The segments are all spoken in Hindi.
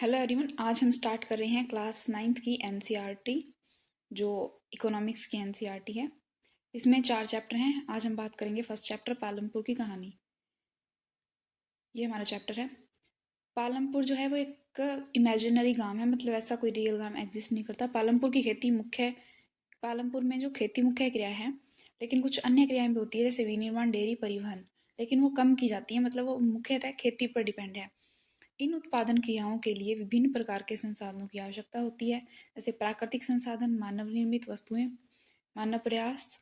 Hello everyone. आज हम स्टार्ट कर रहे हैं क्लास 9th की एनसीईआरटी जो इकोनॉमिक्स की एनसीईआरटी है। इसमें 4 चैप्टर हैं। आज हम बात करेंगे फर्स्ट चैप्टर पालमपुर की कहानी। ये हमारा चैप्टर है। पालमपुर जो है वो एक इमेजिनरी गांव है, मतलब ऐसा कोई रियल गांव एग्जिस्ट नहीं करता। पालमपुर में जो खेती मुख्य क्रिया है, लेकिन कुछ अन्य क्रियाएं भी होती है जैसे विनिर्माण, डेयरी, परिवहन, लेकिन वो कम की जाती है। मतलब वो मुख्यतः खेती पर डिपेंड है। इन उत्पादन क्रियाओं के लिए विभिन्न प्रकार के संसाधनों की आवश्यकता होती है, जैसे प्राकृतिक संसाधन, मानव निर्मित वस्तुएं, मानव प्रयास,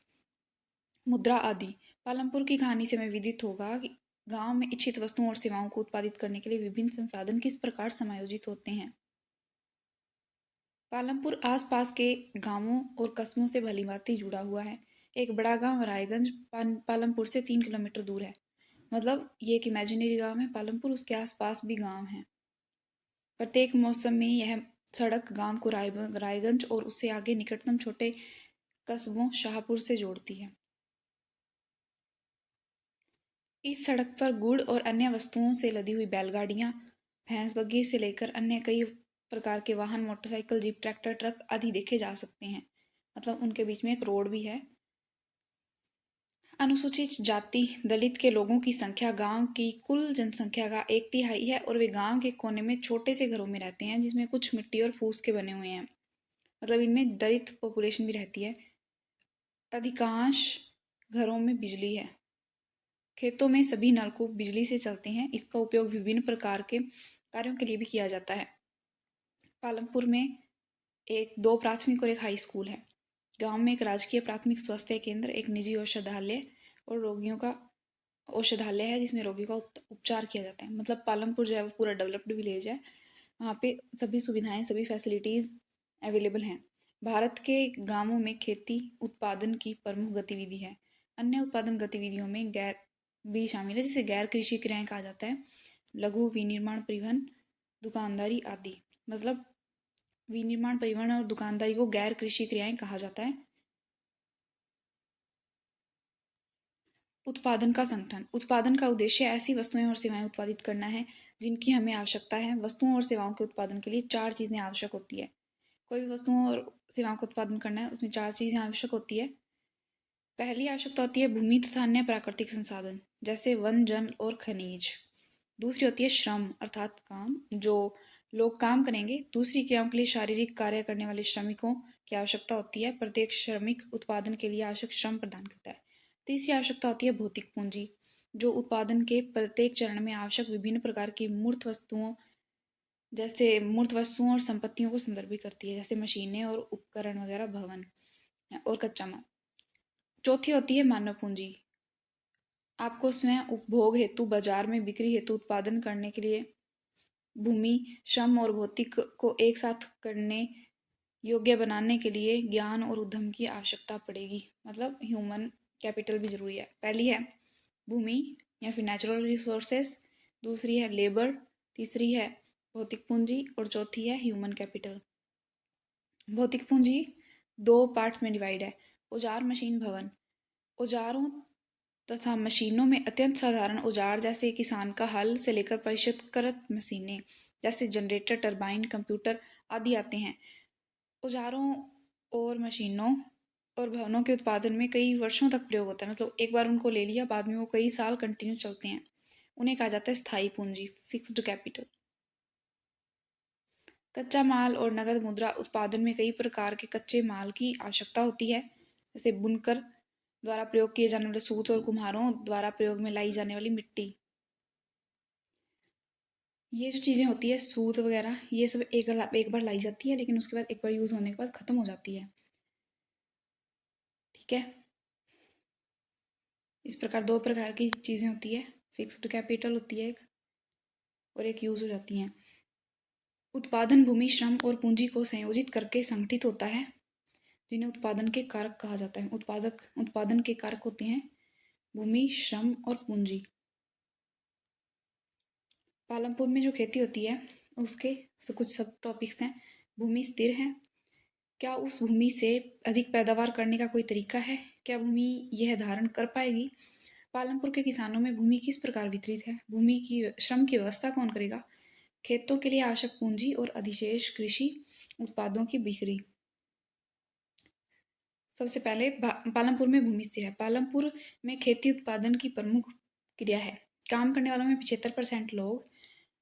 मुद्रा आदि। पालमपुर की कहानी से हमें विदित होगा कि गांव में इच्छित वस्तुओं और सेवाओं को उत्पादित करने के लिए विभिन्न संसाधन किस प्रकार समायोजित होते हैं। पालमपुर आसपास के गांवों और कस्बों से भलीभांति जुड़ा हुआ है। एक बड़ा गांव रायगंज पालमपुर से 3 किलोमीटर दूर है। मतलब ये एक इमेजिनरी गांव है पालमपुर, उसके आसपास भी गांव हैं। प्रत्येक मौसम में यह सड़क गांव को रायगंज और उससे आगे निकटतम छोटे कस्बों शाहपुर से जोड़ती है। इस सड़क पर गुड़ और अन्य वस्तुओं से लदी हुई बैलगाड़ियां, भैंस बग्घी से लेकर अन्य कई प्रकार के वाहन, मोटरसाइकिल, जीप, ट्रैक्टर, ट्रक आदि देखे जा सकते हैं। मतलब उनके बीच में एक रोड भी है। अनुसूचित जाति दलित के लोगों की संख्या गांव की कुल जनसंख्या का 1/3 है और वे गांव के कोने में छोटे से घरों में रहते हैं, जिसमें कुछ मिट्टी और फूस के बने हुए हैं। मतलब इनमें दलित पॉपुलेशन भी रहती है। अधिकांश घरों में बिजली है। खेतों में सभी नलकूप बिजली से चलते हैं। इसका उपयोग विभिन्न प्रकार के कार्यों के लिए भी किया जाता है। पालमपुर में दो प्राथमिक और एक हाई स्कूल है। गांव में एक राजकीय प्राथमिक स्वास्थ्य केंद्र, एक निजी औषधालय और रोगियों का औषधालय है, जिसमें रोगियों का उपचार किया जाता है। मतलब पालमपुर जो है वो पूरा डेवलप्ड विलेज है। वहाँ पे सभी सुविधाएं, सभी फैसिलिटीज़ अवेलेबल हैं। भारत के गांवों में खेती उत्पादन की प्रमुख गतिविधि है। अन्य उत्पादन गतिविधियों में गैर भी शामिल है, जिसे गैर कृषि क्रियाएं कहा जाता है। लघु विनिर्माण, परिवहन, दुकानदारी आदि। मतलब विनिर्माण, परिवहन और दुकानदारी को गैर कृषि क्रियाएं कहा जाता है। उत्पादन का संगठन। उत्पादन का उद्देश्य ऐसी वस्तुएं और सेवाएं उत्पादित करना है जिनकी हमें आवश्यकता है। वस्तुओं और सेवाओं के उत्पादन के लिए 4 चीज़ें आवश्यक होती है। कोई भी वस्तुओं और सेवाओं का उत्पादन करना है, उसमें 4 चीज़ें आवश्यक होती है। पहली आवश्यकता होती है भूमि तथा अन्य प्राकृतिक संसाधन, जैसे वन, जल और खनिज। दूसरी होती है श्रम अर्थात काम, जो लोग काम करेंगे। दूसरी क्रियाओं के लिए शारीरिक कार्य करने वाले श्रमिकों की आवश्यकता होती है। प्रत्येक श्रमिक उत्पादन के लिए आवश्यक श्रम प्रदान करता है। तीसरी आवश्यकता होती है भौतिक पूंजी, जो उत्पादन के प्रत्येक चरण में आवश्यक विभिन्न प्रकार की मूर्त वस्तुओं और संपत्तियों को संदर्भित करती है, जैसे मशीनें और उपकरण वगैरह, भवन और कच्चा माल। चौथी होती है मानव पूंजी। आपको स्वयं उपभोग हेतु, बाजार में बिक्री हेतु, उत्पादन करने के लिए भूमि, श्रम और भौतिक को एक साथ करने योग्य बनाने के लिए ज्ञान और उद्यम की आवश्यकता पड़ेगी। मतलब ह्यूमन कैपिटल भी जरूरी है। पहली है भूमि या फिर नेचुरल रिसोर्सेस, दूसरी है लेबर, तीसरी है भौतिक पूंजी और चौथी है ह्यूमन कैपिटल। भौतिक पूंजी 2 पार्ट्स में डिवाइड है। औजार, मशीन, भवन। औजारों तथा मशीनों में अत्यंत साधारण औजार जैसे किसान का हल से लेकर परिष्कृत मशीनें जैसे जनरेटर, टरबाइन, कंप्यूटर आदि आते हैं। औजारों और मशीनों और भवनों के उत्पादन में कई वर्षों तक प्रयोग होता है। मतलब एक बार उनको ले लिया, बाद में वो कई साल कंटिन्यू चलते हैं। उन्हें कहा जाता है स्थायी पूंजी, फिक्स्ड कैपिटल। कच्चा माल और नगद मुद्रा। उत्पादन में कई प्रकार के कच्चे माल की आवश्यकता होती है, जैसे बुनकर द्वारा प्रयोग किए जाने वाले सूत और कुम्हारों द्वारा प्रयोग में लाई जाने वाली मिट्टी। ये जो चीज़ें होती है सूत वगैरह, ये सब एक बार लाई जाती है, लेकिन उसके बाद एक बार यूज़ होने के बाद ख़त्म हो जाती है। ठीक है। इस प्रकार 2 प्रकार की चीज़ें होती है, फिक्स्ड कैपिटल होती है एक, और एक यूज़ हो जाती हैं। उत्पादन भूमि, श्रम और पूंजी को संयोजित करके संगठित होता है, जिन्हें उत्पादन के कारक कहा जाता है। उत्पादन के कारक होते हैं भूमि, श्रम और पूंजी। पालमपुर में जो खेती होती है उसके कुछ सब टॉपिक्स हैं। भूमि स्थिर है। क्या उस भूमि से अधिक पैदावार करने का कोई तरीका है? क्या भूमि यह धारण कर पाएगी? पालमपुर के किसानों में भूमि किस प्रकार वितरित है? भूमि की श्रम की व्यवस्था कौन करेगा? खेतों के लिए आवश्यक पूंजी और अधिशेष कृषि उत्पादों की बिक्री। सबसे पहले पालमपुर में भूमि स्थिर है। पालमपुर में खेती उत्पादन की प्रमुख क्रिया है। काम करने वालों में 75% लोग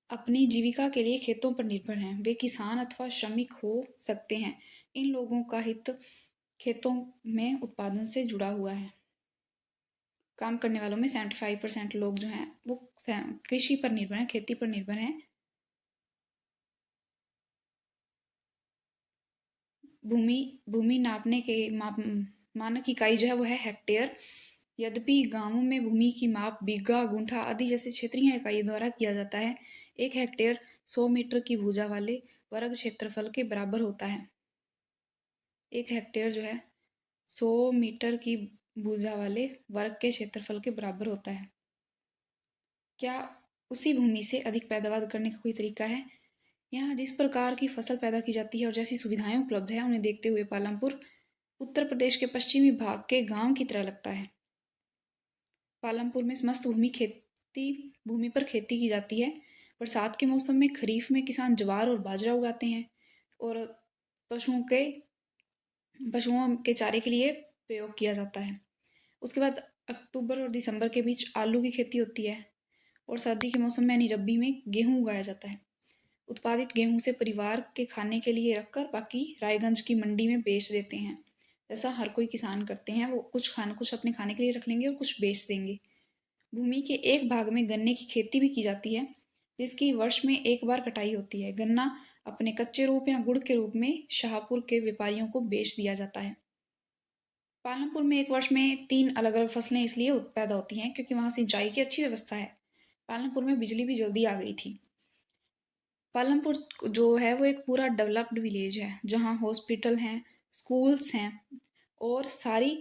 अपनी जीविका के लिए खेतों पर निर्भर हैं। वे किसान अथवा श्रमिक हो सकते हैं। इन लोगों का हित खेतों में उत्पादन से जुड़ा हुआ है। काम करने वालों में 75% लोग जो हैं वो कृषि पर निर्भर हैं, खेती पर निर्भर हैं। भूमि भूमि नापने के मानक इकाई जो है वो है हेक्टेयर। यद्यपि गांवों में भूमि की माप बीघा, गुंठा आदि जैसे क्षेत्रीय इकाई द्वारा किया जाता है। एक हेक्टेयर 100 मीटर की भुजा वाले वर्ग क्षेत्रफल के बराबर होता है। एक हेक्टेयर जो है 100 मीटर की भुजा वाले वर्ग के क्षेत्रफल के बराबर होता है। क्या उसी भूमि से अधिक पैदावार करने का कोई तरीका है? यहाँ जिस प्रकार की फसल पैदा की जाती है और जैसी सुविधाएं उपलब्ध है उन्हें देखते हुए पालमपुर उत्तर प्रदेश के पश्चिमी भाग के गांव की तरह लगता है। पालमपुर में समस्त भूमि पर खेती की जाती है। बरसात के मौसम में खरीफ में किसान ज्वार और बाजरा उगाते हैं और पशुओं के पशुओं के चारे के लिए प्रयोग किया जाता है। उसके बाद अक्टूबर और दिसंबर के बीच आलू की खेती होती है और सर्दी के मौसम में यानी रबी में गेहूं उगाया जाता है। उत्पादित गेहूं से परिवार के खाने के लिए रखकर बाकी रायगंज की मंडी में बेच देते हैं। जैसा हर कोई किसान करते हैं, वो कुछ अपने खाने के लिए रख लेंगे और कुछ बेच देंगे। भूमि के एक भाग में गन्ने की खेती भी की जाती है, जिसकी वर्ष में एक बार कटाई होती है। गन्ना अपने कच्चे रूप या गुड़ के रूप में शाहपुर के व्यापारियों को बेच दिया जाता है। पालमपुर में एक वर्ष में 3 अलग-अलग फसलें इसलिए पैदा होती हैं क्योंकि वहाँ सिंचाई की अच्छी व्यवस्था है। पालमपुर में बिजली भी जल्दी आ गई थी। पालमपुर जो है वो एक पूरा डेवलप्ड विलेज है, जहाँ हॉस्पिटल हैं, स्कूल्स हैं और सारी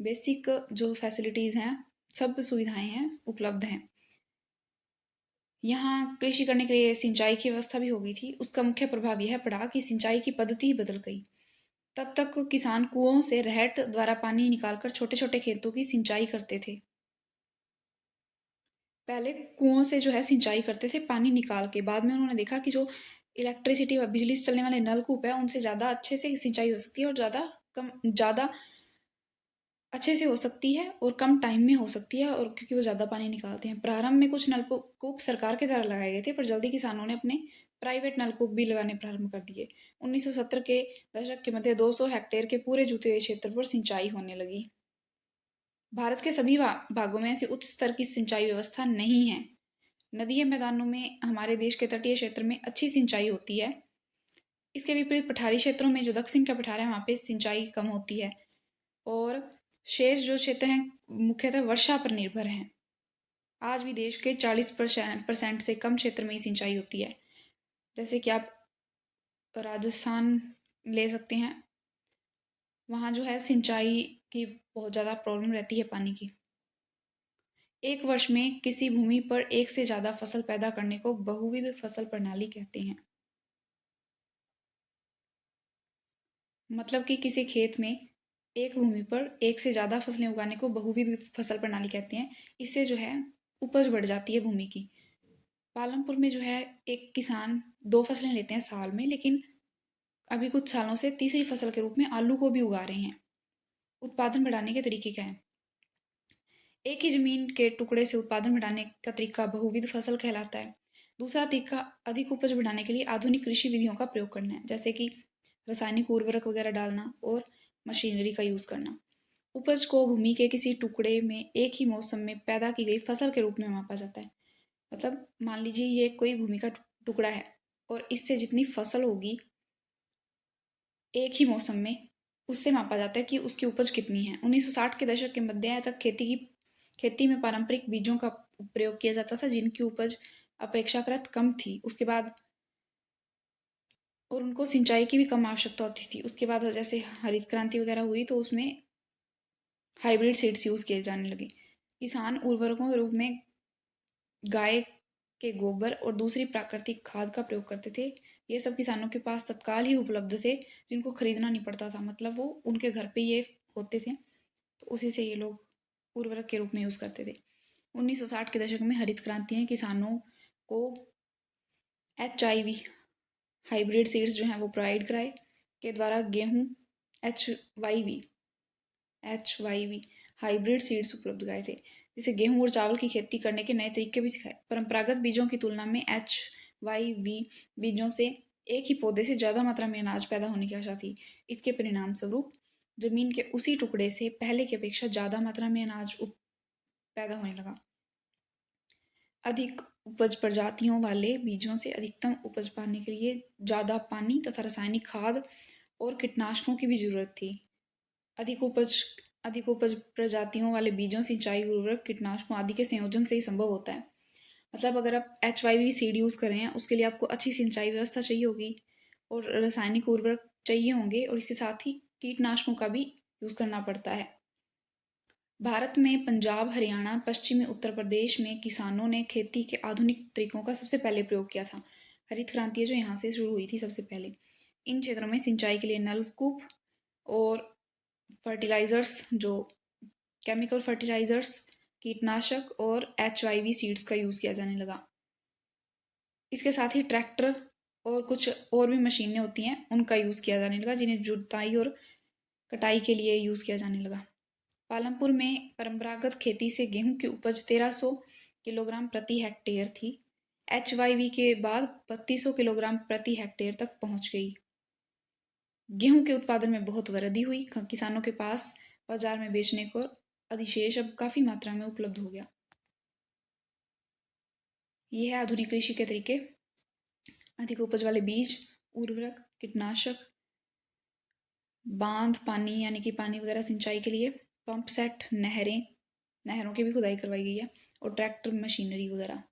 बेसिक जो फैसिलिटीज़ हैं, सब सुविधाएं हैं, उपलब्ध हैं। यहाँ कृषि करने के लिए सिंचाई की व्यवस्था भी हो गई थी। उसका मुख्य प्रभाव यह पड़ा कि सिंचाई की पद्धति बदल गई। तब तक किसान कुओं से रहट द्वारा पानी निकालकर छोटे-छोटे खेतों की सिंचाई करते थे। पहले कुओं से जो है सिंचाई करते थे पानी निकाल के। बाद में उन्होंने देखा कि जो इलेक्ट्रिसिटी व बिजली से चलने वाले नलकूप है, उनसे ज़्यादा अच्छे से सिंचाई हो सकती है और ज़्यादा अच्छे से हो सकती है और कम टाइम में हो सकती है, और क्योंकि वो ज़्यादा पानी निकालते हैं। प्रारंभ में कुछ नलकूप सरकार के द्वारा लगाए गए थे, पर जल्दी किसानों ने अपने प्राइवेट नलकूप भी लगाने प्रारंभ कर दिए। 1970 के दशक के मध्य 200 हेक्टेयर के पूरे जुते हुए क्षेत्र पर सिंचाई होने लगी। भारत के सभी भागों में ऐसी उच्च स्तर की सिंचाई व्यवस्था नहीं है। नदीय मैदानों में हमारे देश के तटीय क्षेत्र में अच्छी सिंचाई होती है। इसके विपरीत पठारी क्षेत्रों में जो दक्षिण का पठार है वहाँ पे सिंचाई कम होती है और शेष जो क्षेत्र हैं मुख्यतः वर्षा पर निर्भर हैं। आज भी देश के 40% से कम क्षेत्र में ही सिंचाई होती है। जैसे कि आप राजस्थान ले सकते हैं, वहाँ जो है सिंचाई की बहुत ज़्यादा प्रॉब्लम रहती है पानी की। एक वर्ष में किसी भूमि पर एक से ज़्यादा फसल पैदा करने को बहुविध फसल प्रणाली कहते हैं। मतलब कि किसी खेत में एक भूमि पर एक से ज़्यादा फसलें उगाने को बहुविध फसल प्रणाली कहते हैं। इससे जो है उपज बढ़ जाती है भूमि की। पालमपुर में जो है एक किसान 2 फसलें लेते हैं साल में, लेकिन अभी कुछ सालों से तीसरी फसल के रूप में आलू को भी उगा रहे हैं। उत्पादन बढ़ाने के तरीके क्या हैं? एक ही जमीन के टुकड़े से उत्पादन बढ़ाने का तरीका बहुविध फसल कहलाता है। दूसरा तरीका अधिक उपज बढ़ाने के लिए आधुनिक कृषि विधियों का प्रयोग करना है, जैसे कि रासायनिक उर्वरक वगैरह डालना और मशीनरी का यूज़ करना। उपज को भूमि के किसी टुकड़े में एक ही मौसम में पैदा की गई फसल के रूप में मापा जाता है। मतलब मान लीजिए ये कोई भूमि का टुकड़ा है और इससे जितनी फसल होगी एक ही मौसम में, उससे मापा जाता है कि उसकी उपज कितनी है। 1960 के दशक के मध्य तक खेती में पारंपरिक बीजों का प्रयोग किया जाता था, जिनकी उपज अपेक्षाकृत कम थी। उसके बाद और उनको सिंचाई की भी कम आवश्यकता होती थी। उसके बाद जैसे हरित क्रांति वगैरह हुई तो उसमें हाइब्रिड सीड्स यूज़ किए जाने लगे। किसान उर्वरकों के रूप में गाय के गोबर और दूसरी प्राकृतिक खाद का प्रयोग करते थे। ये सब किसानों के पास तत्काल ही उपलब्ध थे, जिनको खरीदना नहीं पड़ता था। मतलब वो उनके घर पे ये होते थे, तो उसी से ये लोग उर्वरक के रूप में यूज़ करते थे। 1960 के दशक में हरित क्रांति ने किसानों को HIV हाइब्रिड सीड्स जो हैं वो प्रोवाइड कराए के द्वारा गेहूँ H Y V hybrid seeds उपलब्ध कराए थे, जिसे गेहूं और चावल की खेती करने के नए तरीके भी सिखाए। परंपरागत बीजों की तुलना में HYV बीजों से एक ही पौधे से ज़्यादा मात्रा में अनाज पैदा होने की आशा थी। इसके परिणाम स्वरूप जमीन के उसी टुकड़े से पहले की अपेक्षा ज़्यादा मात्रा में अनाज पैदा होने लगा। अधिक उपज प्रजातियों वाले बीजों से अधिकतम उपज पाने के लिए ज़्यादा पानी तथा रासायनिक खाद और कीटनाशकों की भी जरूरत थी। अधिक उपज प्रजातियों वाले बीजों, सिंचाई, उर्वरक, कीटनाशकों आदि के संयोजन से ही संभव होता है। मतलब अगर आप HYV सीड यूज़ कर रहे हैं, उसके लिए आपको अच्छी सिंचाई व्यवस्था चाहिए होगी और रासायनिक उर्वरक चाहिए होंगे, और इसके साथ ही कीटनाशकों का भी यूज़ करना पड़ता है। भारत में पंजाब, हरियाणा, पश्चिमी उत्तर प्रदेश में किसानों ने खेती के आधुनिक तरीकों का सबसे पहले प्रयोग किया था। हरित क्रांति जो यहाँ से शुरू हुई थी सबसे पहले। इन क्षेत्रों में सिंचाई के लिए नलकूप और फर्टिलाइजर्स, जो केमिकल फर्टिलाइजर्स, कीटनाशक और HYV सीड्स का यूज़ किया जाने लगा। इसके साथ ही ट्रैक्टर और कुछ और भी मशीनें होती हैं, उनका यूज़ किया जाने लगा, जिन्हें जुताई और कटाई के लिए यूज़ किया जाने लगा। पालमपुर में परंपरागत खेती से गेहूं की उपज 1300 किलोग्राम प्रति हेक्टेयर थी। HYV के बाद 3200 किलोग्राम प्रति हेक्टेयर तक पहुंच गई। गेहूं के उत्पादन में बहुत वृद्धि हुई। किसानों के पास बाजार में बेचने को अधिशेष अब काफ़ी मात्रा में उपलब्ध हो गया। ये है आधुनिक कृषि के तरीके। अधिक उपज वाले बीज, उर्वरक, कीटनाशक, बांध पानी यानी कि पानी वगैरह सिंचाई के लिए, पंप सेट, नहरों की भी खुदाई करवाई गई है, और ट्रैक्टर, मशीनरी वगैरह।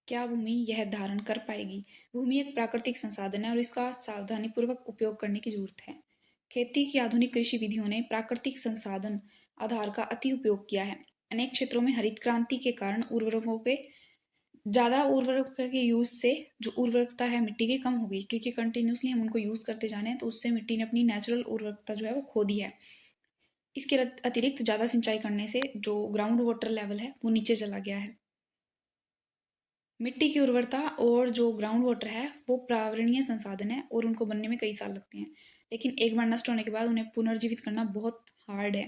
क्या भूमि यह धारण कर पाएगी? भूमि एक प्राकृतिक संसाधन है और इसका सावधानीपूर्वक उपयोग करने की जरूरत है। खेती की आधुनिक कृषि विधियों ने प्राकृतिक संसाधन आधार का अति उपयोग किया है। अनेक क्षेत्रों में हरित क्रांति के कारण ज़्यादा उर्वरक के यूज़ से जो उर्वरकता है मिट्टी की कम हो गई, क्योंकि कंटिन्यूसली हम उनको यूज़ करते जा रहे हैं, तो उससे मिट्टी ने अपनी नेचुरल उर्वरकता जो है वो खो दी है। इसके अतिरिक्त ज़्यादा सिंचाई करने से जो ग्राउंड वाटर लेवल है वो नीचे चला गया है। मिट्टी की उर्वरता और जो ग्राउंड वाटर है वो पर्यावरणीय संसाधन है और उनको बनने में कई साल लगते हैं, लेकिन एक बार नष्ट होने के बाद उन्हें पुनर्जीवित करना बहुत हार्ड है।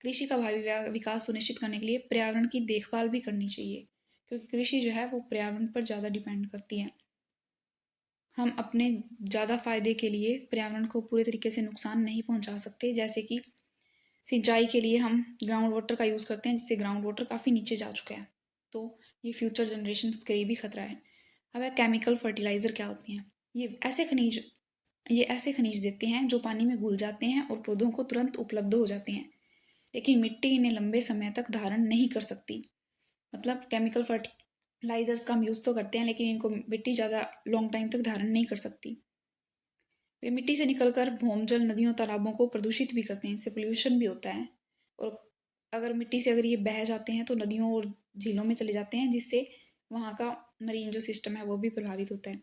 कृषि का भावी विकास सुनिश्चित करने के लिए पर्यावरण की देखभाल भी करनी चाहिए, क्योंकि कृषि जो है वो पर्यावरण पर ज़्यादा डिपेंड करती है। हम अपने ज़्यादा फायदे के लिए पर्यावरण को पूरे तरीके से नुकसान नहीं पहुंचा सकते। जैसे कि सिंचाई के लिए हम ग्राउंड वाटर का यूज़ करते हैं, जिससे ग्राउंड वाटर काफ़ी नीचे जा चुका है, तो ये फ्यूचर जनरेशन के लिए भी खतरा है। अब है केमिकल फर्टिलाइज़र क्या होती हैं? ये ऐसे खनिज देते हैं जो पानी में घुल जाते हैं और पौधों को तुरंत उपलब्ध हो जाते हैं, लेकिन मिट्टी इन्हें लंबे समय तक धारण नहीं कर सकती। मतलब केमिकल फर्टिलाइजर्स का हम यूज़ तो करते हैं, लेकिन इनको मिट्टी ज़्यादा लॉन्ग टाइम तक धारण नहीं कर सकती। वे मिट्टी से निकलकर भौमजल, नदियों, तालाबों को प्रदूषित भी करते हैं। इससे पोल्यूशन भी होता है, और अगर मिट्टी से ये बह जाते हैं तो नदियों और झीलों में चले जाते हैं, जिससे वहाँ का मरीन जो सिस्टम है वो भी प्रभावित होता है।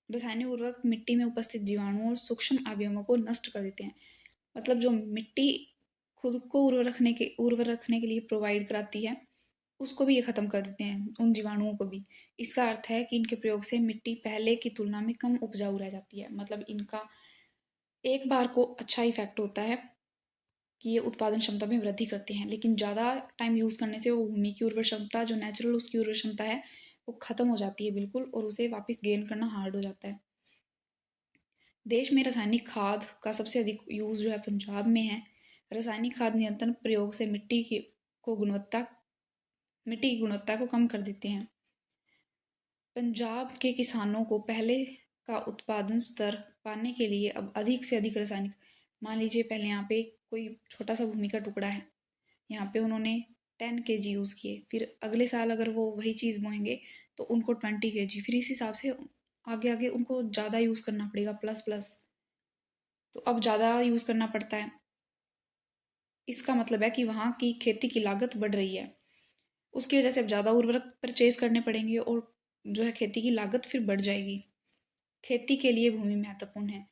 रासायनिक उर्वरक मिट्टी में उपस्थित जीवाणुओं और सूक्ष्म अवयवों को नष्ट कर देते हैं। मतलब जो मिट्टी खुद को उर्वर रखने के लिए प्रोवाइड कराती है, उसको भी ये ख़त्म कर देते हैं, उन जीवाणुओं को भी। इसका अर्थ है कि इनके प्रयोग से मिट्टी पहले की तुलना में कम उपजाऊ रह जाती है। मतलब इनका एक बार को अच्छा इफेक्ट होता है कि ये उत्पादन क्षमता में वृद्धि करते हैं, लेकिन ज़्यादा टाइम यूज़ करने से वो भूमि की उर्वर क्षमता, जो नेचुरल उसकी उर्वर क्षमता है, वो ख़त्म हो जाती है बिल्कुल, और उसे वापस गेन करना हार्ड हो जाता है। देश में रासायनिक खाद का सबसे अधिक यूज़ जो है पंजाब में है। रासायनिक खाद नियंत्रण प्रयोग से मिट्टी की गुणवत्ता को कम कर देते हैं। पंजाब के किसानों को पहले का उत्पादन स्तर पाने के लिए अब अधिक से अधिक रासायनिक, मान लीजिए पहले यहाँ पे कोई छोटा सा भूमि का टुकड़ा है, यहाँ पे उन्होंने 10 kg यूज़ किए, फिर अगले साल अगर वो वही चीज़ बोएंगे तो उनको 20 kg, फिर इस हिसाब से आगे आगे उनको ज़्यादा यूज़ करना पड़ेगा, प्लस प्लस, तो अब ज़्यादा यूज़ करना पड़ता है। इसका मतलब है कि वहाँ की खेती की लागत बढ़ रही है, उसकी वजह से अब ज़्यादा उर्वरक परचेज करने पड़ेंगे, और जो है खेती की लागत फिर बढ़ जाएगी। खेती के लिए भूमि महत्वपूर्ण है।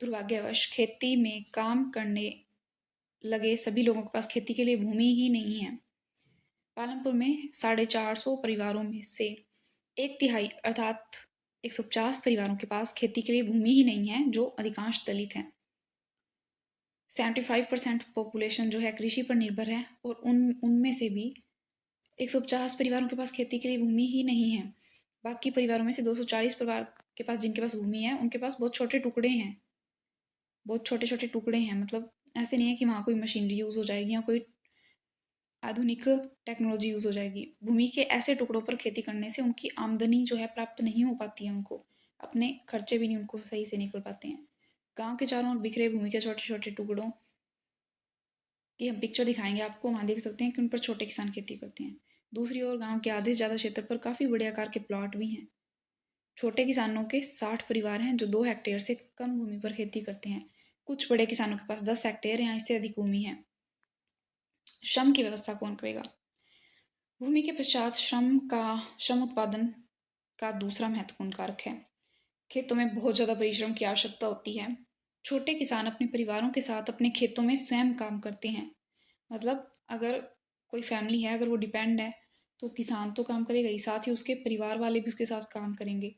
दुर्भाग्यवश खेती में काम करने लगे सभी लोगों के पास खेती के लिए भूमि ही नहीं है। पालमपुर में 450 परिवारों में से एक तिहाई अर्थात 150 परिवारों के पास खेती के लिए भूमि ही नहीं है, जो अधिकांश दलित हैं। 75% पॉपुलेशन जो है कृषि पर निर्भर है, और उनमें से भी 150 परिवारों के पास खेती के लिए भूमि ही नहीं है। बाकी परिवारों में से 240 परिवार के पास, जिनके पास भूमि है, उनके पास बहुत छोटे टुकड़े हैं, बहुत छोटे छोटे टुकड़े हैं। मतलब ऐसे नहीं है कि वहाँ कोई मशीनरी यूज़ हो जाएगी या कोई आधुनिक टेक्नोलॉजी यूज़ हो जाएगी। भूमि के ऐसे टुकड़ों पर खेती करने से उनकी आमदनी जो है प्राप्त नहीं हो पाती है, उनको अपने खर्चे भी नहीं उनको सही से निकल पाते हैं। गांव के चारों ओर बिखरे भूमि के छोटे छोटे टुकड़ों की हम पिक्चर दिखाएंगे आपको, वहाँ देख सकते हैं कि उन पर छोटे किसान खेती करते हैं। दूसरी ओर गांव के आधे से ज़्यादा क्षेत्र पर काफ़ी बड़े आकार के प्लॉट भी हैं। छोटे किसानों के 60 परिवार हैं जो 2 हेक्टेयर से कम भूमि पर खेती करते हैं। कुछ बड़े किसानों के पास 10 हेक्टेयर या इससे अधिक भूमि है। श्रम की व्यवस्था कौन करेगा? भूमि के पश्चात श्रम उत्पादन का दूसरा महत्वपूर्ण कारक है। खेतों में बहुत ज़्यादा परिश्रम की आवश्यकता होती है। छोटे किसान अपने परिवारों के साथ अपने खेतों में स्वयं काम करते हैं। मतलब अगर कोई फैमिली है, अगर वो डिपेंड है, तो किसान तो काम करेगा ही, साथ ही उसके परिवार वाले भी उसके साथ काम करेंगे।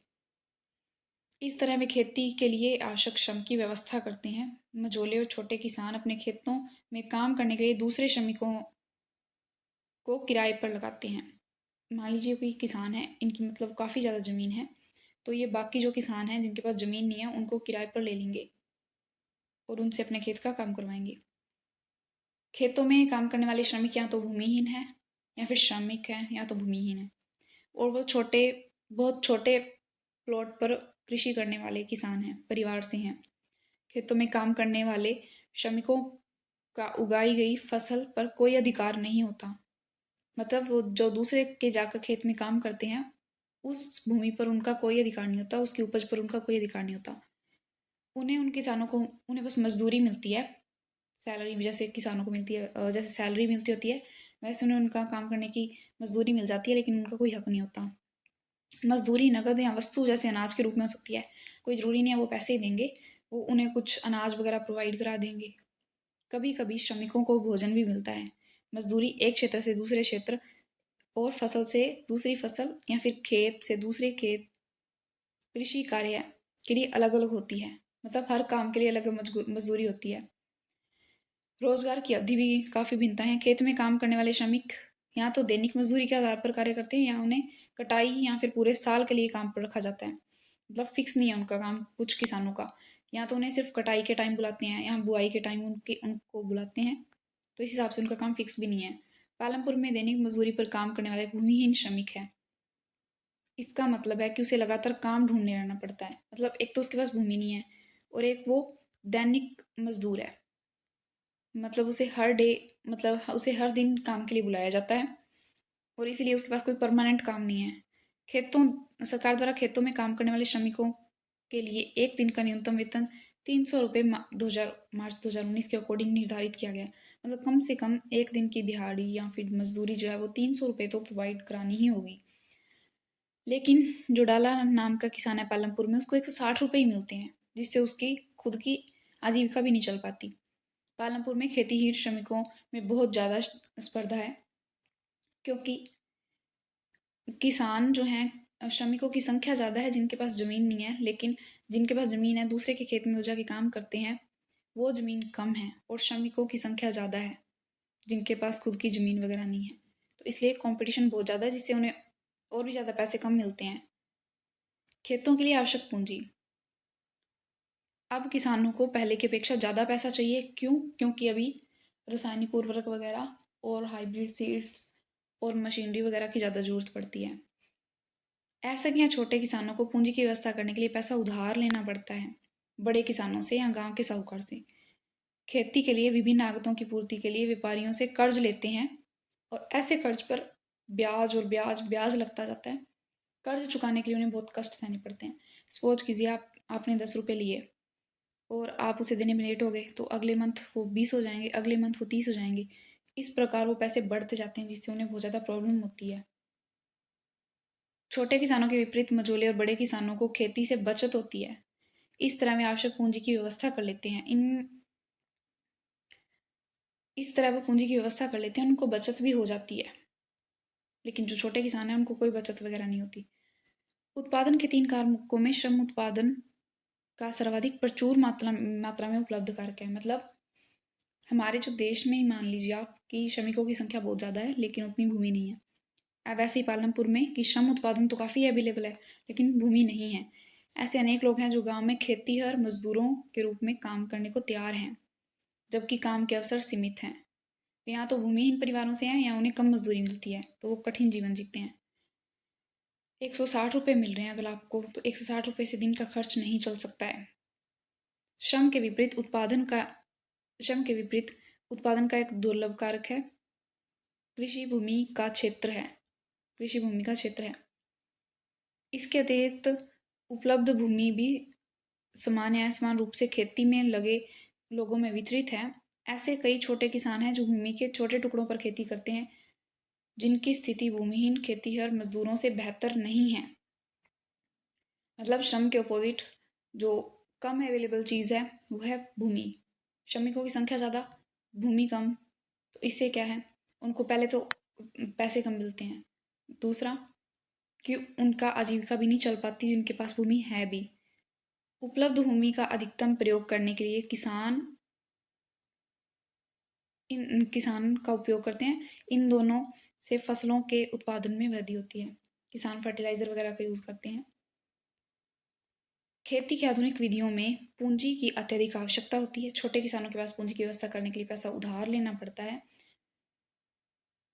इस तरह वे खेती के लिए आवश्यक श्रम की व्यवस्था करते हैं। मझोले और छोटे किसान अपने खेतों में काम करने के लिए दूसरे श्रमिकों को किराए पर लगाते हैं। मान लीजिए कोई किसान है, इनकी मतलब काफ़ी ज़्यादा ज़मीन है, तो ये बाकी जो किसान हैं जिनके पास ज़मीन नहीं है, उनको किराए पर ले लेंगे और उनसे अपने खेत का काम करवाएंगे। खेतों में काम करने वाले श्रमिक या तो भूमिहीन हैं, या फिर श्रमिक हैं, या तो भूमिहीन हैं, और वो बहुत छोटे प्लॉट पर कृषि करने वाले किसान हैं, परिवार से हैं। खेतों में काम करने वाले श्रमिकों का उगाई गई फसल पर कोई अधिकार नहीं होता। मतलब वो जो दूसरे के जाकर खेत में काम करते हैं, उस भूमि पर उनका कोई अधिकार नहीं होता, उसकी उपज पर उनका कोई अधिकार नहीं होता। उन किसानों को उन्हें बस मजदूरी मिलती है, सैलरी जैसे किसानों को मिलती है, जैसे सैलरी मिलती होती है, वैसे उन्हें उनका काम करने की मजदूरी मिल जाती है, लेकिन उनका कोई हक नहीं होता। मजदूरी नकद या वस्तु जैसे अनाज के रूप में हो सकती है। कोई ज़रूरी नहीं है वो पैसे ही देंगे, वो उन्हें कुछ अनाज वगैरह प्रोवाइड करा देंगे। कभी कभी श्रमिकों को भोजन भी मिलता है। मजदूरी एक क्षेत्र से दूसरे क्षेत्र और फसल से दूसरी फसल या फिर खेत से दूसरे खेत कृषि कार्य के लिए अलग अलग होती है। मतलब हर काम के लिए अलग मजदूरी होती है। रोजगार की अवधि भी काफ़ी भिन्नता है। खेत में काम करने वाले श्रमिक या तो दैनिक मजदूरी के आधार पर कार्य करते हैं, या उन्हें कटाई या फिर पूरे साल के लिए काम पर रखा जाता है। मतलब फिक्स नहीं है उनका काम कुछ किसानों का, या तो उन्हें सिर्फ कटाई के टाइम बुलाते हैं या बुआई के टाइम उनको बुलाते हैं, तो इस हिसाब से उनका काम फिक्स भी नहीं है। पालमपुर में दैनिक मजदूरी पर काम करने वाले भूमिहीन श्रमिक है। इसका मतलब है कि उसे लगातार काम ढूंढने रहना पड़ता है। मतलब एक तो उसके पास भूमि नहीं है, और एक वो दैनिक मजदूर है। मतलब उसे हर दिन काम के लिए बुलाया जाता है, और इसीलिए उसके पास कोई परमानेंट काम नहीं है। सरकार द्वारा खेतों में काम करने वाले श्रमिकों के लिए एक दिन का न्यूनतम वेतन 300 रुपये 2000 मार्च 2019 के अकॉर्डिंग निर्धारित किया गया है। मतलब कम से कम एक दिन की दिहाड़ी या फिर मजदूरी जो है वो 300 रुपये तो प्रोवाइड करानी ही होगी। लेकिन जो डाला नाम का किसान है पालमपुर में, उसको 160 रुपये ही मिलते हैं, जिससे उसकी खुद की आजीविका भी नहीं चल पाती। पालमपुर में खेती हीट श्रमिकों में बहुत ज़्यादा स्पर्धा है, क्योंकि किसान जो हैं, श्रमिकों की संख्या ज़्यादा है जिनके पास ज़मीन नहीं है, लेकिन जिनके पास ज़मीन है दूसरे के खेत में वो जाके काम करते हैं, वो ज़मीन कम है, और श्रमिकों की संख्या ज़्यादा है जिनके पास खुद की ज़मीन वगैरह नहीं है। तो इसलिए कंपटीशन बहुत ज़्यादा है, जिससे उन्हें और भी ज़्यादा पैसे कम मिलते हैं। खेतों के लिए आवश्यक पूंजी। अब किसानों को पहले की अपेक्षा ज़्यादा पैसा चाहिए। क्यों? क्योंकि अभी रासायनिक उर्वरक वगैरह और हाइब्रिड सीड्स और मशीनरी वगैरह की ज़्यादा ज़रूरत पड़ती है। ऐसा कि यहाँ छोटे किसानों को पूंजी की व्यवस्था करने के लिए पैसा उधार लेना पड़ता है, बड़े किसानों से या गांव के साहूकार से। खेती के लिए विभिन्न लागतों की पूर्ति के लिए व्यापारियों से कर्ज लेते हैं, और ऐसे कर्ज पर ब्याज और ब्याज ब्याज लगता जाता है। कर्ज चुकाने के लिए उन्हें बहुत कष्ट सहने पड़ते हैं। सपोज कीजिए आपने 10 रुपये लिए, और आप उसे देने में लेट हो गए, तो अगले मंथ वो 20 हो जाएंगे, अगले मंथ वो 30 हो जाएंगे। इस प्रकार वो पैसे बढ़ते जाते हैं, जिससे उन्हें बहुत ज़्यादा प्रॉब्लम होती है। छोटे किसानों के विपरीत मझोले और बड़े किसानों को खेती से बचत होती है। इस तरह वे आवश्यक पूंजी की व्यवस्था कर लेते हैं। इस तरह वो पूंजी की व्यवस्था कर लेते हैं, उनको बचत भी हो जाती है। लेकिन जो छोटे किसान हैं उनको कोई बचत वगैरह नहीं होती। उत्पादन के 3 कारकों में श्रम उत्पादन का सर्वाधिक प्रचुर मात्रा में उपलब्ध कारक है। मतलब हमारे जो देश में ही मान लीजिए आप कि श्रमिकों की संख्या बहुत ज़्यादा है, लेकिन उतनी भूमि नहीं है। वैसे ही पालमपुर में कि श्रम उत्पादन तो काफ़ी अवेलेबल है, लेकिन भूमि नहीं है। ऐसे अनेक लोग हैं जो गांव में खेतीहर मजदूरों के रूप में काम करने को तैयार हैं, जबकि काम के अवसर सीमित हैं। यहाँ तो भूमिहीन परिवारों से हैं या उन्हें कम मजदूरी मिलती है, तो वो कठिन जीवन जीते हैं। 160 रुपये मिल रहे हैं अगर आपको, तो 160 रुपये से दिन का खर्च नहीं चल सकता है। श्रम के विपरीत उत्पादन का एक दुर्लभ कारक है कृषि भूमि का क्षेत्र है। कृषि भूमि का क्षेत्र है। इसके अतिरिक्त उपलब्ध भूमि भी समान या असमान रूप से खेती में लगे लोगों में वितरित है। ऐसे कई छोटे किसान हैं जो भूमि के छोटे टुकड़ों पर खेती करते हैं, जिनकी स्थिति भूमिहीन खेतीहर मजदूरों से बेहतर नहीं है। मतलब श्रम के अपोजिट जो कम अवेलेबल चीज़ है वो है भूमि। श्रमिकों की संख्या ज़्यादा, भूमि कम, तो इससे क्या है, उनको पहले तो पैसे कम मिलते हैं, दूसरा कि उनका आजीविका भी नहीं चल पाती जिनके पास भूमि है भी। उपलब्ध भूमि का अधिकतम प्रयोग करने के लिए किसान का उपयोग करते हैं। इन दोनों से फसलों के उत्पादन में वृद्धि होती है। किसान फर्टिलाइजर वगैरह का यूज़ करते हैं। खेती की आधुनिक विधियों में पूंजी की अत्यधिक आवश्यकता होती है। छोटे किसानों के पास पूंजी की व्यवस्था करने के लिए पैसा उधार लेना पड़ता है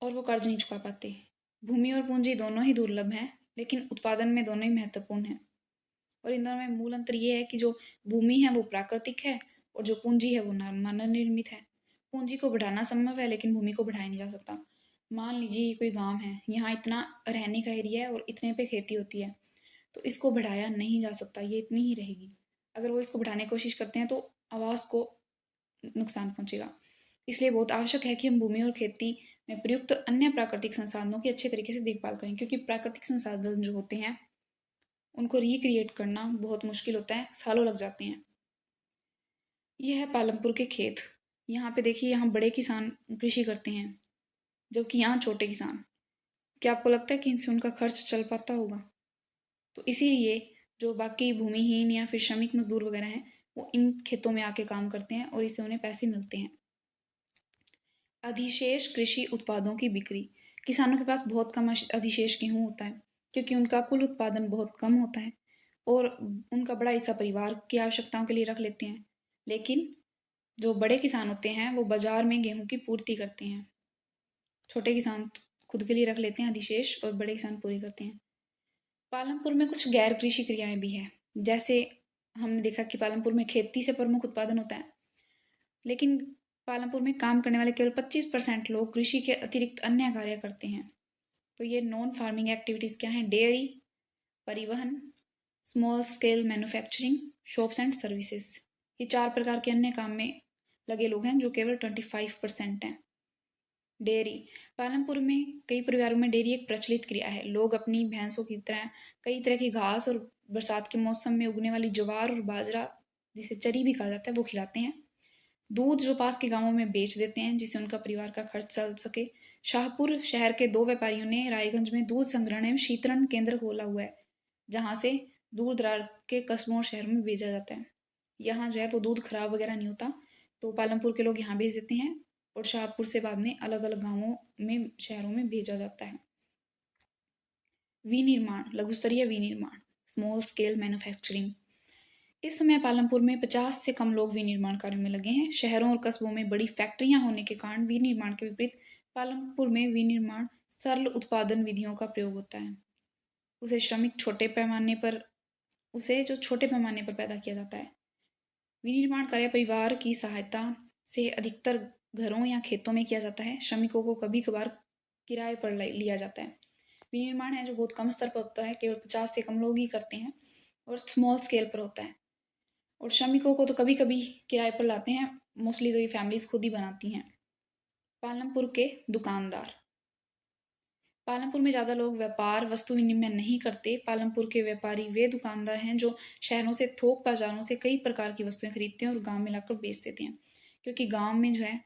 और वो कर्ज नहीं चुका पाते। भूमि और पूंजी दोनों ही दुर्लभ हैं, लेकिन उत्पादन में दोनों ही महत्वपूर्ण हैं। और इन दोनों में मूल अंतर ये है कि जो भूमि है वो प्राकृतिक है और जो पूंजी है वो मानव निर्मित है। पूंजी को बढ़ाना संभव है, लेकिन भूमि को बढ़ाया नहीं जा सकता। मान लीजिए ये कोई गांव है, यहाँ इतना रहने का एरिया है और इतने पे खेती होती है, तो इसको बढ़ाया नहीं जा सकता, ये इतनी ही रहेगी। अगर वो इसको बढ़ाने की कोशिश करते हैं तो आवास को नुकसान पहुंचेगा। इसलिए बहुत आवश्यक है कि हम भूमि और खेती में प्रयुक्त अन्य प्राकृतिक संसाधनों की अच्छे तरीके से देखभाल करें, क्योंकि प्राकृतिक संसाधन जो होते हैं उनको रिक्रिएट करना बहुत मुश्किल होता है, सालों लग जाते हैं। यह है पालमपुर के खेत। यहाँ पे देखिए, यहाँ बड़े किसान कृषि करते हैं, जबकि यहाँ छोटे किसान। क्या आपको लगता है कि इनसे उनका खर्च चल पाता होगा? तो इसीलिए जो बाकी भूमिहीन या फिर श्रमिक मजदूर वगैरह हैं, वो इन खेतों में आके काम करते हैं और इससे उन्हें पैसे मिलते हैं। अधिशेष कृषि उत्पादों की बिक्री। किसानों के पास बहुत कम अधिशेष गेहूं होता है, क्योंकि उनका कुल उत्पादन बहुत कम होता है और उनका बड़ा हिस्सा परिवार की आवश्यकताओं के लिए रख लेते हैं। लेकिन जो बड़े किसान होते हैं वो बाजार में गेहूं की पूर्ति करते हैं। छोटे किसान खुद के लिए रख लेते हैं अधिशेष और बड़े किसान पूरी करते हैं। पालमपुर में कुछ गैर कृषि क्रियाएं भी हैं। जैसे हमने देखा कि पालमपुर में खेती से प्रमुख उत्पादन होता है, लेकिन पालमपुर में काम करने वाले केवल 25% लोग कृषि के अतिरिक्त अन्य कार्य करते हैं। तो ये नॉन फार्मिंग एक्टिविटीज़ क्या हैं? डेयरी, परिवहन, small scale manufacturing, shops and services. ये 4 प्रकार के अन्य काम में लगे लोग हैं, जो केवल 25% हैं। डेयरी। पालमपुर में कई परिवारों में डेयरी एक प्रचलित क्रिया है। लोग अपनी भैंसों की तरह कई तरह की घास और बरसात के मौसम में उगने वाली ज्वार और बाजरा, जिसे चरी भी कहा जाता है, वो खिलाते हैं। दूध जो पास के गांवों में बेच देते हैं, जिससे उनका परिवार का खर्च चल सके। शाहपुर शहर के 2 व्यापारियों ने रायगंज में दूध संग्रहण एवं शीतलन केंद्र खोला हुआ है, जहाँ से दूर दराज के कस्बों और शहरों में भेजा जाता है। यहाँ जो है वो दूध खराब वगैरह नहीं होता, तो पालमपुर के लोग यहाँ भेज देते हैं और शाहपुर से बाद में अलग अलग गाँवों में, शहरों में भेजा जाता है। विनिर्माण, लघु स्तरीय विनिर्माण, स्मॉल स्केल मैन्युफैक्चरिंग। इस समय पालमपुर में 50 से कम लोग विनिर्माण कार्यों में लगे हैं। शहरों और कस्बों में बड़ी फैक्ट्रियां होने के कारण विनिर्माण के विपरीत पालमपुर में विनिर्माण सरल उत्पादन विधियों का प्रयोग होता है। उसे श्रमिक छोटे पैमाने पर उसे जो छोटे पैमाने पर पैदा किया जाता है। विनिर्माण कार्य परिवार की सहायता से अधिकतर घरों या खेतों में किया जाता है। श्रमिकों को कभी कभार किराए पर लिया जाता है। विनिर्माण है जो बहुत कम स्तर पर होता है, केवल 50 से कम लोग ही करते हैं और स्मॉल स्केल पर होता है। और श्रमिकों को तो कभी कभी किराए पर लाते हैं, मोस्टली तो ये फैमिलीज खुद ही बनाती हैं। पालमपुर के दुकानदार। पालमपुर में ज़्यादा लोग व्यापार वस्तु विनिमय नहीं करते। पालमपुर के व्यापारी वे दुकानदार हैं जो शहरों से थोक बाजारों से कई प्रकार की वस्तुएं खरीदते हैं और गांव में लाकर बेच देते हैं, क्योंकि गांव में जो है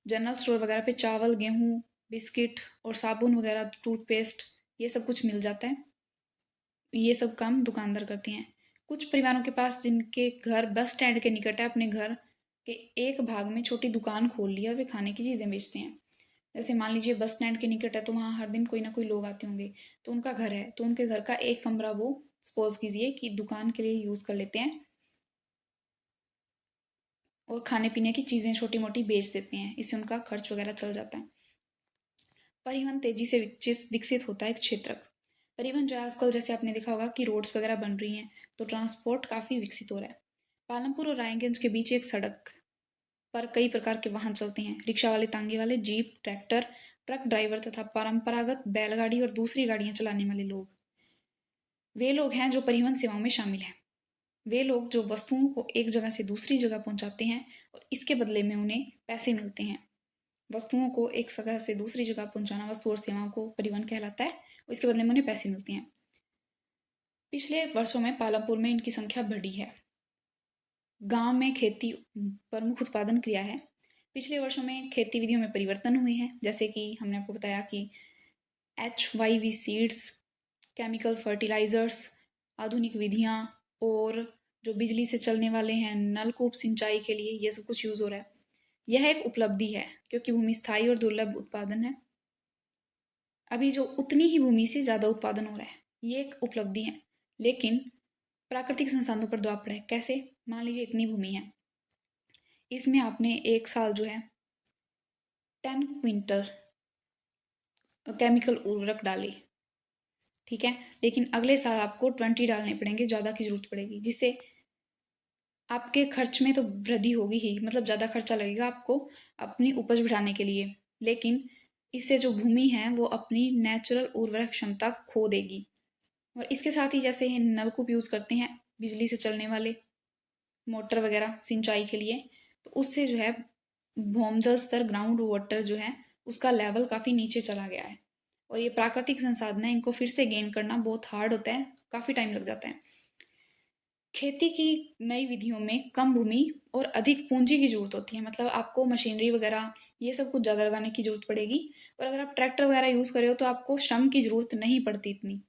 जनरल स्टोर वगैरह पे चावल, गेहूँ, बिस्किट और साबुन वगैरह, टूथपेस्ट, ये सब कुछ मिल जाता है। ये सब काम दुकानदार करते हैं। कुछ परिवारों के पास जिनके घर बस स्टैंड के निकट है, अपने घर के एक भाग में छोटी दुकान खोल लिया, वे खाने की चीज़ें बेचते हैं। जैसे मान लीजिए बस स्टैंड के निकट है तो वहाँ हर दिन कोई ना कोई लोग आते होंगे, तो उनका घर है, तो उनके घर का एक कमरा वो सपोज कीजिए कि दुकान के लिए यूज़ कर लेते हैं और खाने पीने की चीज़ें छोटी मोटी बेच देते हैं। इससे उनका खर्च वगैरह चल जाता है। परिवहन तेजी से विकसित होता है एक क्षेत्र। परिवहन जो है आजकल, जैसे आपने देखा होगा कि रोड्स वगैरह बन रही हैं, तो ट्रांसपोर्ट काफ़ी विकसित हो रहा है। पालमपुर और रायगंज के बीच एक सड़क पर कई प्रकार के वाहन चलते हैं। रिक्शा वाले, तांगे वाले, जीप, ट्रैक्टर, ट्रक ड्राइवर तथा परंपरागत बैलगाड़ी और दूसरी गाड़ियां चलाने वाले लोग, वे लोग हैं जो परिवहन सेवाओं में शामिल हैं। वे लोग जो वस्तुओं को एक जगह से दूसरी जगह पहुंचाते हैं और इसके बदले में उन्हें पैसे मिलते हैं। वस्तुओं को एक जगह से दूसरी जगह पहुंचाना वस्तु और सेवाओं को परिवहन कहलाता है और इसके बदले में उन्हें पैसे मिलते हैं। पिछले वर्षों में पालमपुर में इनकी संख्या बढ़ी है। गांव में खेती प्रमुख उत्पादन क्रिया है। पिछले वर्षों में खेती विधियों में परिवर्तन हुए हैं, जैसे कि हमने आपको बताया कि HYV सीड्स, केमिकल फर्टिलाइजर्स, आधुनिक विधियां और जो बिजली से चलने वाले हैं नलकूप सिंचाई के लिए, ये सब कुछ यूज़ हो रहा है। यह एक उपलब्धि है क्योंकि भूमि स्थायी और दुर्लभ उत्पादन है। अभी जो उतनी ही भूमि से ज़्यादा उत्पादन हो रहा है, ये एक उपलब्धि है। लेकिन प्राकृतिक संसाधनों पर दबाव पड़ा है। कैसे? मान लीजिए इतनी भूमि है, इसमें आपने एक साल जो है 10 क्विंटल केमिकल उर्वरक डाले, ठीक है, लेकिन अगले साल आपको 20 डालने पड़ेंगे, ज़्यादा की जरूरत पड़ेगी, जिससे आपके खर्च में तो वृद्धि होगी ही, मतलब ज़्यादा खर्चा लगेगा आपको अपनी उपज बढ़ाने के लिए। लेकिन इससे जो भूमि है वो अपनी नेचुरल उर्वरक क्षमता खो देगी। और इसके साथ ही जैसे नलकूप यूज़ करते हैं बिजली से चलने वाले, मोटर वगैरह सिंचाई के लिए, तो उससे जो है भूमजल स्तर, ग्राउंड वाटर जो है उसका लेवल काफ़ी नीचे चला गया है। और ये प्राकृतिक संसाधन है, इनको फिर से गेन करना बहुत हार्ड होता है, काफ़ी टाइम लग जाता है। खेती की नई विधियों में कम भूमि और अधिक पूंजी की जरूरत होती है, मतलब आपको मशीनरी वगैरह ये सब कुछ ज़्यादा लगाने की जरूरत पड़ेगी। और अगर आप ट्रैक्टर वगैरह यूज़ कर रहे हो तो आपको श्रम की जरूरत नहीं पड़ती इतनी।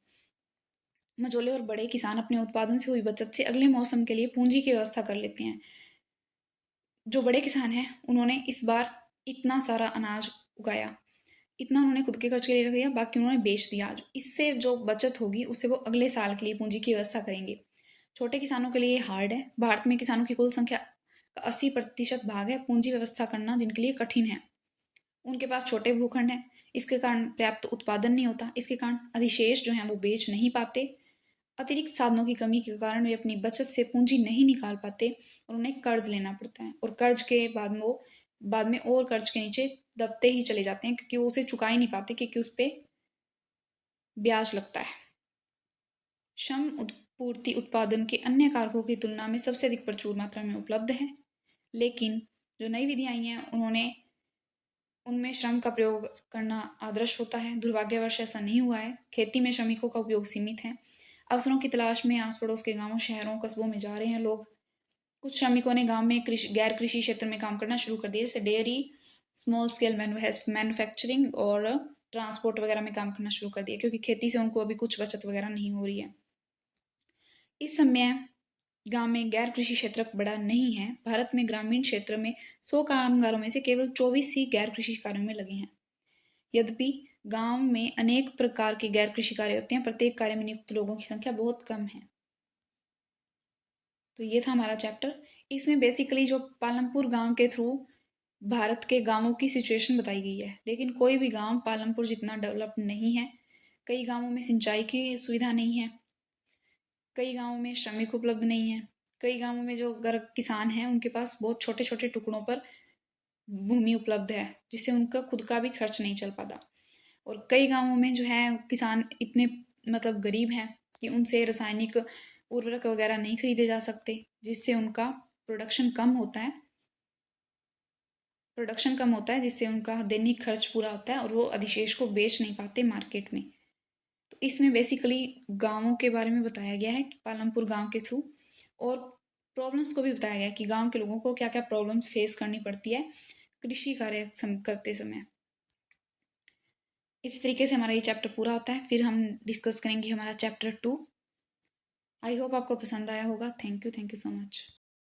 मझोले और बड़े किसान अपने उत्पादन से हुई बचत से अगले मौसम के लिए पूंजी की व्यवस्था कर लेते हैं। जो बड़े किसान हैं उन्होंने इस बार इतना सारा अनाज उगाया, इतना उन्होंने खुद के खर्च के लिए रख दिया, बाकी उन्होंने बेच दिया। आज इससे जो बचत होगी उससे वो अगले साल के लिए पूंजी की व्यवस्था करेंगे। छोटे किसानों के लिए हार्ड है। भारत में किसानों की कुल संख्या का 80% भाग है पूंजी व्यवस्था करना जिनके लिए कठिन है। उनके पास छोटे भूखंड हैं, इसके कारण पर्याप्त उत्पादन नहीं होता, इसके कारण अधिशेष जो है वो बेच नहीं पाते। अतिरिक्त साधनों की कमी के कारण वे अपनी बचत से पूंजी नहीं निकाल पाते और उन्हें कर्ज लेना पड़ता है। और कर्ज के बाद में वो बाद में और कर्ज के नीचे दबते ही चले जाते हैं क्योंकि वो उसे चुका ही नहीं पाते, क्योंकि उस पर ब्याज लगता है। श्रम पूर्ति उत्पादन के अन्य कारकों की तुलना में सबसे अधिक प्रचुर मात्रा में उपलब्ध है। लेकिन जो नई विधियां आई हैं उन्होंने उनमें श्रम का प्रयोग करना आदर्श होता है। दुर्भाग्यवश ऐसा नहीं हुआ है। खेती में श्रमिकों का उपयोग सीमित है। अवसरों की तलाश में आस पड़ोस के गांवों, शहरों, कस्बों में जा रहे हैं लोग। कुछ श्रमिकों ने गांव में गैर कृषि क्षेत्र में काम करना शुरू कर दिया, जैसे डेयरी, स्मॉल स्केल मैन्युफैक्चरिंग और ट्रांसपोर्ट वगैरह में काम करना शुरू कर दिया, क्योंकि खेती से उनको अभी कुछ बचत वगैरह नहीं हो रही है। इस समय गांव में गैर कृषि क्षेत्र बड़ा नहीं है। भारत में ग्रामीण क्षेत्र में 100 कामगारों में से केवल 24 ही गैर कृषि कार्यों में लगे हैं। यद्यपि गांव में अनेक प्रकार के गैर कृषि कार्य होते हैं, प्रत्येक कार्य में नियुक्त लोगों की संख्या बहुत कम है। तो ये था हमारा चैप्टर। इसमें बेसिकली जो पालमपुर गांव के थ्रू भारत के गांवों की सिचुएशन बताई गई है, लेकिन कोई भी गांव पालमपुर जितना डेवलप नहीं है। कई गांवों में सिंचाई की सुविधा नहीं है, कई गांवों में श्रमिक उपलब्ध नहीं है, कई गांवों में जो गर्भ किसान हैं उनके पास बहुत छोटे छोटे टुकड़ों पर भूमि उपलब्ध है, जिससे उनका खुद का भी खर्च नहीं चल पाता। और कई गांवों में जो है किसान इतने मतलब गरीब हैं कि उनसे रासायनिक उर्वरक वगैरह नहीं खरीदे जा सकते, जिससे उनका प्रोडक्शन कम होता है जिससे उनका दैनिक खर्च पूरा होता है और वो अधिशेष को बेच नहीं पाते मार्केट में। तो इसमें बेसिकली गांवों के बारे में बताया गया है कि पालमपुर गांव के थ्रू, और प्रॉब्लम्स को भी बताया गया है कि गांव के लोगों को क्या क्या प्रॉब्लम्स फेस करनी पड़ती है कृषि कार्य करते समय। इसी तरीके से हमारा ये चैप्टर पूरा होता है। फिर हम डिस्कस करेंगे हमारा चैप्टर 2। आई होप आपको पसंद आया होगा। Thank you so much.